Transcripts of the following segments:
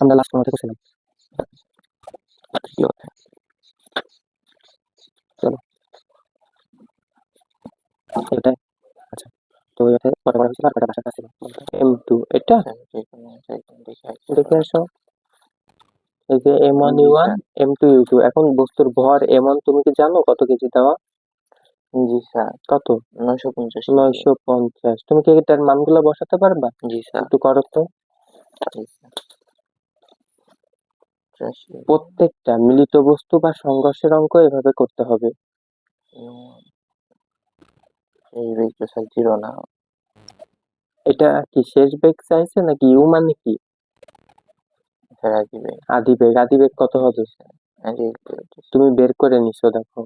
আমরা লাস্ট কোন করছিলাম? চলো এটাই। আচ্ছা, তো এটাতে কত করা হয়েছিল আর কটা বাসাটা ছিল? M2 এটা দেখে আসো। এই যে M1U1 M2U2, এখন বস্তুর ভর M1 তুমি কি জানো কত কেজি দেওয়া? জি স্যার। কত? 950। 950। তুমি কি এটার মানগুলো বসাতে পারবা? জি স্যার। একটু করো তো। জি স্যার। 83 প্রত্যেকটা মিলিত বস্তু বা সংঘর্ষের অঙ্ক এভাবে করতে হবে। এই বেগটা স্যার 0 না। এটা কি শেষ বেগ চাইছে নাকি ইউ মানে কি? স্যার আদি বেগ। আদি বেগ। আদি বেগ কত হবে? আদি তুমি বের করে নিছো দেখো।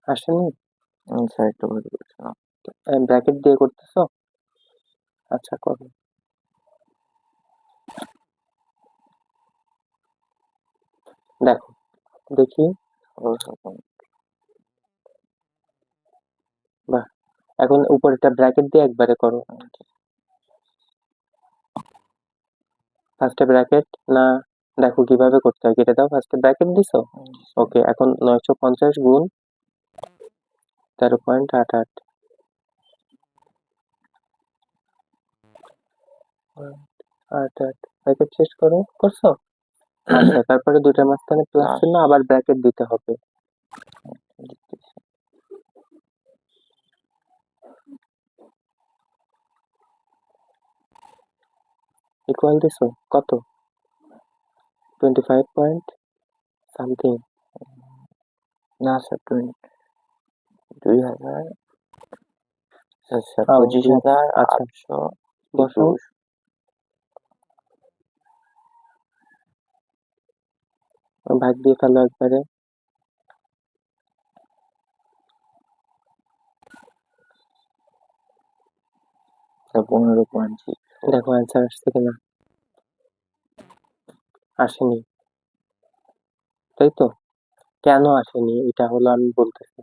আসেনি? স্যার একটু ভুল করছিলাম। ব্র্যাকেট দিয়ে করতেছো? আচ্ছা করো। দেখো দেখি। বাহ, এখন উপরেটা ব্র্যাকেট দিয়ে একবারে করো। ফার্স্টে ব্র্যাকেট না, দেখো কিভাবে করতে হয়, কেটে দাও। ফার্স্টে ব্র্যাকেট দিছো? ওকে, এখন 950 গুণ 13.88। 88 ব্র্যাকেট শেষ করো। করছো? আচ্ছা, তারপরে দুইটার মাঝখানে প্লাস চিহ্ন, আবার ব্র্যাকেট দিতে হবে। ইকুয়াল দিছো কত? 25 পয়েন্ট সামথিং। না স্যার 2000 স্যার 25,800 বসাও। ভাগ দিয়ে ফেলো একবারে। স্যার 15.6। দেখো অ্যান্সার আসছে কিনা। আসেনি, তাই তো? কেন আসেনি এটা হলো আমি বলতেছি।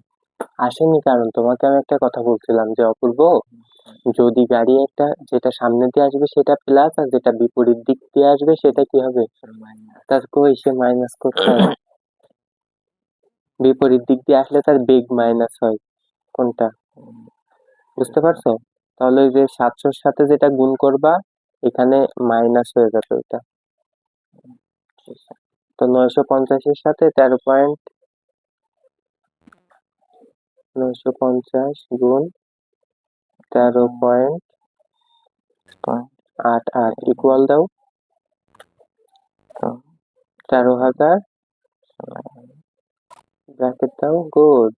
আসেনি কারণ তোমাকে আমি একটা কথা বলছিলাম যে অপূর্ব, যদি গাড়ি একটা যেটা সামনে দিয়ে আসবে সেটা প্লাস, আর যেটা বিপরীত দিক দিয়ে আসবে সেটা কি হবে? তার কই সে মাইনাস কোথায়? বিপরীত দিক দিয়ে আসলে তার বেগ মাইনাস হয়। কোনটা বুঝতে পারছো? তাহলে ওই যে 700-র সাথে যেটা গুণ করবা, এখানে মাইনাস হয়ে যাবে ওটা। তো 950-এর সাথে 950 গুণ 13.88 ইকুয়াল দাও 13,000। ব্র্যাকেট দাও। গুড।